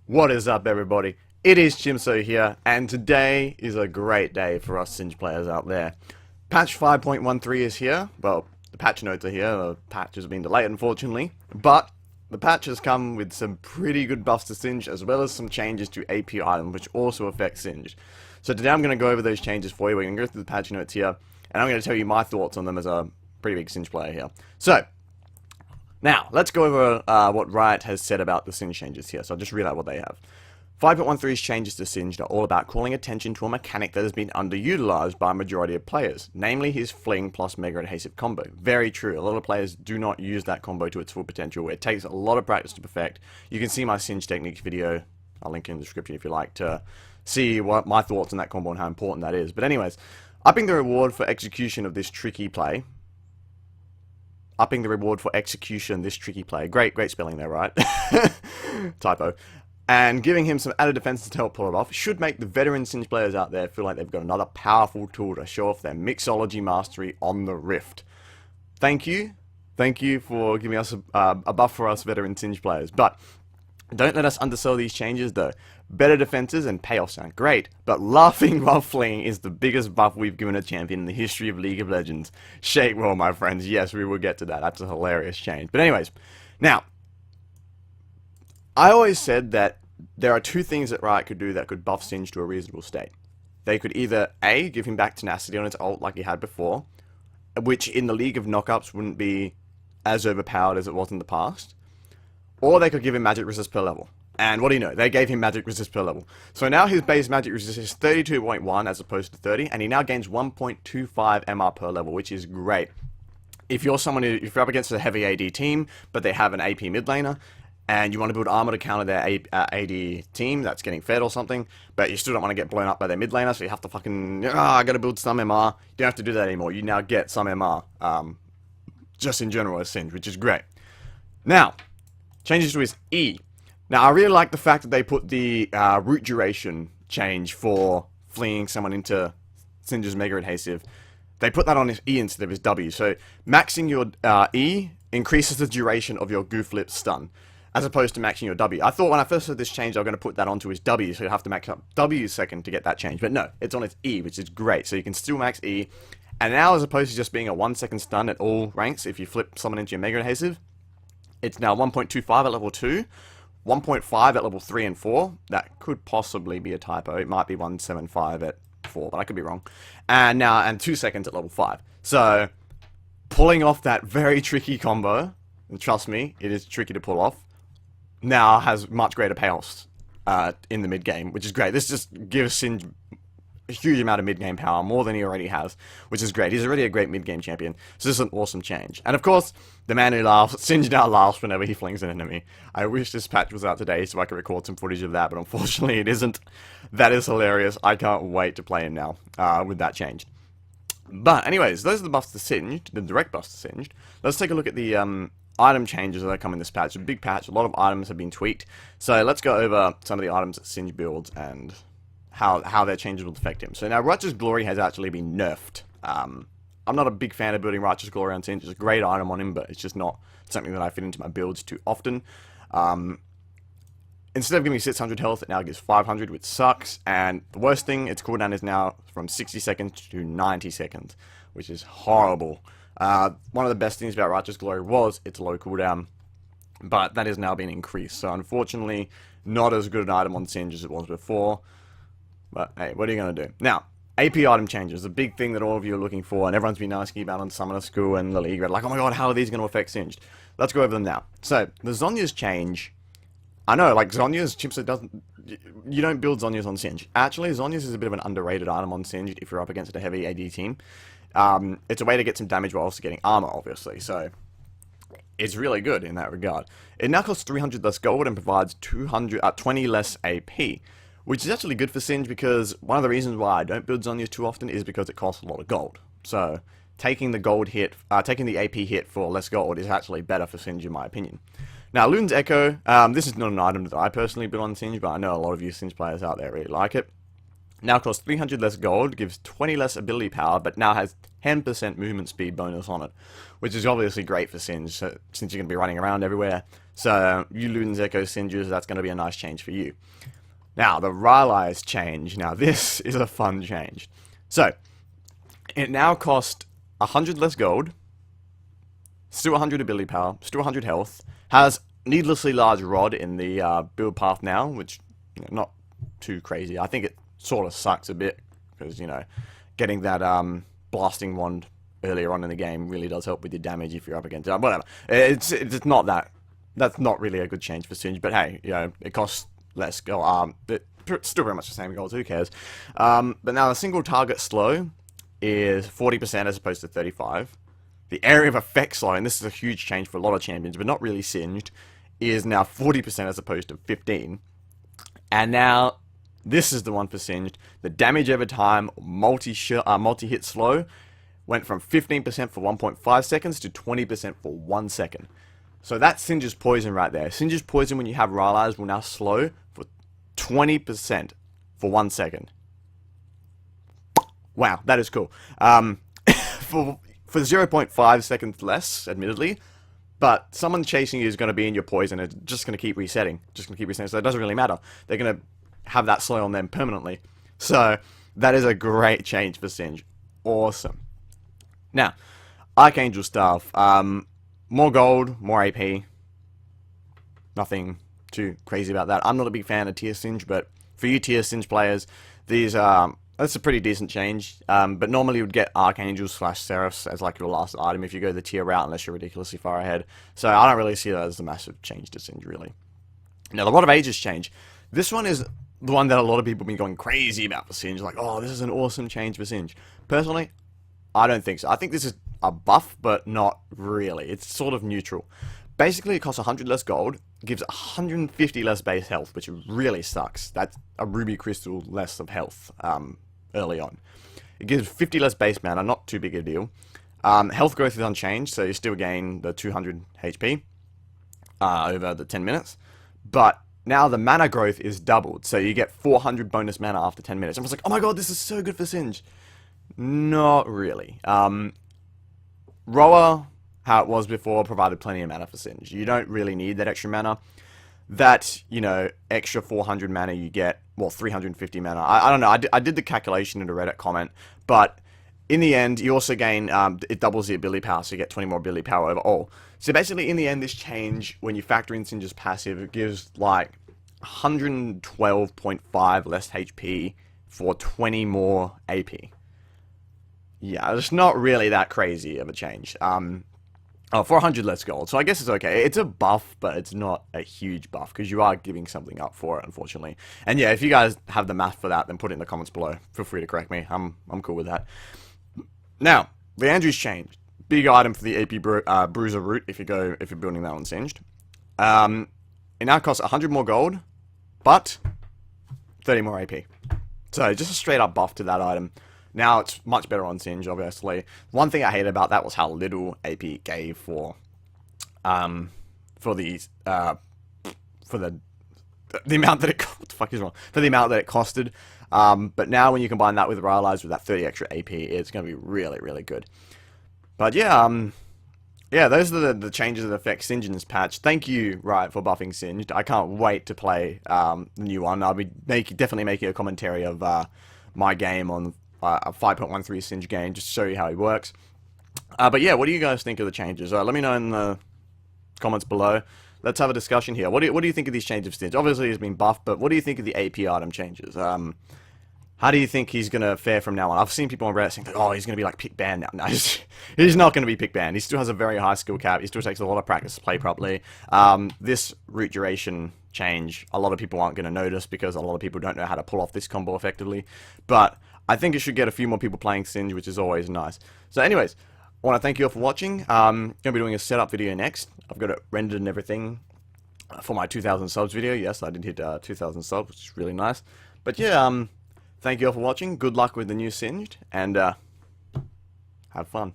What is up, everybody? It is Chimso here, and today is a great day for us Singed players out there. Patch 5.13 is here. Well, the patch notes are here. The patch has been delayed, unfortunately. But the patch has come with some pretty good buffs to Singed, as well as some changes to AP items, which also affect Singed. So today I'm going to go over those changes for you. We're going to go through the patch notes here, and I'm going to tell you my thoughts on them as a pretty big Singed player here. So, now, let's go over what Riot has said about the Singed changes here. So I'll just read out what they have. 5.13's changes to Singed are all about calling attention to a mechanic that has been underutilized by a majority of players, namely his Fling plus Mega Adhesive combo. Very true, a lot of players do not use that combo to its full potential. It takes a lot of practice to perfect. You can see my Singed techniques video, I'll link it in the description if you like, to see what my thoughts on that combo and how important that is. But anyways, upping the reward for execution of this tricky play. Upping the reward for execution, this tricky play. Great spelling there, right? Typo. And giving him some added defenses to help pull it off should make the veteran Singed players out there feel like they've got another powerful tool to show off their mixology mastery on the Rift. Thank you. Thank you for giving us a buff for us veteran Singed players. But don't let us undersell these changes though. Better defenses and payoffs sound great, but laughing while fleeing is the biggest buff we've given a champion in the history of League of Legends. Shake well, my friends. Yes, we will get to that. That's a hilarious change. But anyways, now, I always said that there are two things that Riot could do that could buff Singed to a reasonable state. They could either A, give him back tenacity on his ult like he had before, which in the League of Knockups wouldn't be as overpowered as it was in the past, or they could give him magic resist per level. And what do you know? They gave him magic resist per level. So now his base magic resist is 32.1 as opposed to 30, and he now gains 1.25 MR per level, which is great. If you're if you're up against a heavy AD team, but they have an AP mid laner, and you want to build armor to counter their AD team that's getting fed or something, but you still don't want to get blown up by their mid laner, so you have to fucking, I gotta build some MR. You don't have to do that anymore. You now get some MR, just in general as Singed, which is great. Now, changes to his E. Now, I really like the fact that they put the root duration change for fleeing someone into Singed's Mega Adhesive. They put that on his E instead of his W. So, maxing your E increases the duration of your Goof Lip stun, as opposed to maxing your W. I thought when I first heard this change, they were going to put that onto his W, so you'd have to max up W second to get that change. But no, it's on his E, which is great. So you can still max E. And now, as opposed to just being a 1 second stun at all ranks, if you flip someone into your Mega Adhesive, it's now 1.25 at level 2. 1.5 at level 3 and 4. That could possibly be a typo. It might be 175 at 4, but I could be wrong. And now, and 2 seconds at level 5. So, pulling off that very tricky combo, and trust me, it is tricky to pull off, now has much greater payoffs in the mid game, which is great. This just gives Singed a huge amount of mid-game power, more than he already has, which is great. He's already a great mid-game champion, so this is an awesome change. And of course, the man who laughs, Singed now laughs whenever he flings an enemy. I wish this patch was out today so I could record some footage of that, but unfortunately it isn't. That is hilarious. I can't wait to play him now, with that change. But anyways, those are the buffs to Singed, the direct buffs to Singed. Let's take a look at the item changes that come in this patch. It's a big patch, a lot of items have been tweaked. So let's go over some of the items that Singed builds and how their changes will affect him. So now Righteous Glory has actually been nerfed. I'm not a big fan of building Righteous Glory on Singed. It's a great item on him, but it's just not something that I fit into my builds too often. Instead of giving me 600 health, it now gives 500, which sucks. And the worst thing, its cooldown is now from 60 seconds to 90 seconds, which is horrible. One of the best things about Righteous Glory was its low cooldown, but that has now been increased. So unfortunately, not as good an item on Singed as it was before. But hey, what are you going to do? Now, AP item changes, a big thing that all of you are looking for, and everyone's been asking about on Summoner School and the League. Like, oh my god, how are these going to affect Singed? Let's go over them now. So, the Zhonya's change, I know, like Zhonya's, Chimsa doesn't, you don't build Zhonya's on Singed. Actually, Zhonya's is a bit of an underrated item on Singed if you're up against a heavy AD team. It's a way to get some damage while also getting armor, obviously, so it's really good in that regard. It now costs 300 less gold and provides 20 less AP. Which is actually good for Singed because one of the reasons why I don't build Zhonya's too often is because it costs a lot of gold. So, taking the gold hit, taking the AP hit for less gold is actually better for Singed in my opinion. Now, Lune's Echo, this is not an item that I personally build on Singed, but I know a lot of you Singed players out there really like it. Now costs 300 less gold, gives 20 less ability power, but now has 10% movement speed bonus on it, which is obviously great for Singe, since you're going to be running around everywhere. So, you Luden's Echo Singers, that's going to be a nice change for you. Now, the Rylai's change. Now, this is a fun change. So, it now costs 100 less gold, still 100 ability power, still 100 health, has needlessly large rod in the build path now, which, not too crazy. I think it sort of sucks a bit, because, getting that blasting wand earlier on in the game really does help with your damage if you're up against it. Whatever. It's not that. That's not really a good change for Singe, but hey, it costs less gold. It's still very much the same gold, who cares? But now the single target slow is 40% as opposed to 35. The area of effect slow, and this is a huge change for a lot of champions, but not really Singed, is now 40% as opposed to 15. And now, this is the one for Singed. The damage over time, multi-hit slow, went from 15% for 1.5 seconds to 20% for 1 second. So that's Singe's poison right there. Singe's poison when you have Rylai's will now slow for 20% for 1 second. Wow, that is cool. For 0.5 seconds less, admittedly, but someone chasing you is going to be in your poison. It's just going to keep resetting. So it doesn't really matter. They're going to have that slow on them permanently. So that is a great change for Singe. Awesome. Now, Archangel stuff. More gold, more AP. Nothing too crazy about that. I'm not a big fan of tier Singe, but for you tier Singe players, that's a pretty decent change. But normally you would get Archangels / Seraphs as like your last item if you go the tier route, unless you're ridiculously far ahead. So I don't really see that as a massive change to Singe, really. Now, a lot of ages change. This one is the one that a lot of people have been going crazy about for Singe. Like, oh, this is an awesome change for Singe. Personally, I don't think so. I think this is a buff, but not really. It's sort of neutral. Basically, it costs 100 less gold, gives 150 less base health, which really sucks. That's a ruby crystal less of health early on. It gives 50 less base mana, not too big a deal. Health growth is unchanged, so you still gain the 200 HP over the 10 minutes. But now the mana growth is doubled, so you get 400 bonus mana after 10 minutes. I was like, oh my god, this is so good for Singe. Not really. Roa, how it was before, provided plenty of mana for Singe. You don't really need that extra mana. That, extra 400 mana you get, well, 350 mana. I don't know, I did the calculation in a Reddit comment, but in the end, you also gain, it doubles the ability power, so you get 20 more ability power overall. So basically, in the end, this change, when you factor in Singe's passive, it gives, like, 112.5 less HP for 20 more AP. Yeah, it's not really that crazy of a change. 400 less gold, so I guess it's okay. It's a buff, but it's not a huge buff, because you are giving something up for it, unfortunately. And yeah, if you guys have the math for that, then put it in the comments below. Feel free to correct me. I'm cool with that. Now, the Andrew's changed. Big item for the AP Bruiser route if you're building that on Singed. It now costs 100 more gold, but 30 more AP. So just a straight up buff to that item. Now it's much better on Singe, obviously. One thing I hated about that was how little AP it gave for the amount that it what the fuck is wrong? For the amount that it costed. But now when you combine that with Rylai's with that 30 extra AP, it's going to be really, really good. But yeah, those are the changes that affect Singe in this patch. Thank you, Riot, for buffing Singed. I can't wait to play the new one. I'll be definitely making a commentary of my game on a 5.13 Singe game, just to show you how he works. But yeah, what do you guys think of the changes? Let me know in the comments below. Let's have a discussion here. What do you think of these changes of Singe? Obviously, he's been buffed, but what do you think of the AP item changes? How do you think he's going to fare from now on? I've seen people on Reddit saying, like, oh, he's going to be like pick banned now. No, he's not going to be pick banned. He still has a very high skill cap. He still takes a lot of practice to play properly. This root duration change, a lot of people aren't going to notice because a lot of people don't know how to pull off this combo effectively. But I think it should get a few more people playing Singe, which is always nice. So anyways, I want to thank you all for watching. I'm going to be doing a setup video next. I've got it rendered and everything for my 2,000 subs video. Yes, I did hit 2,000 subs, which is really nice. But yeah, thank you all for watching. Good luck with the new Singed, and have fun.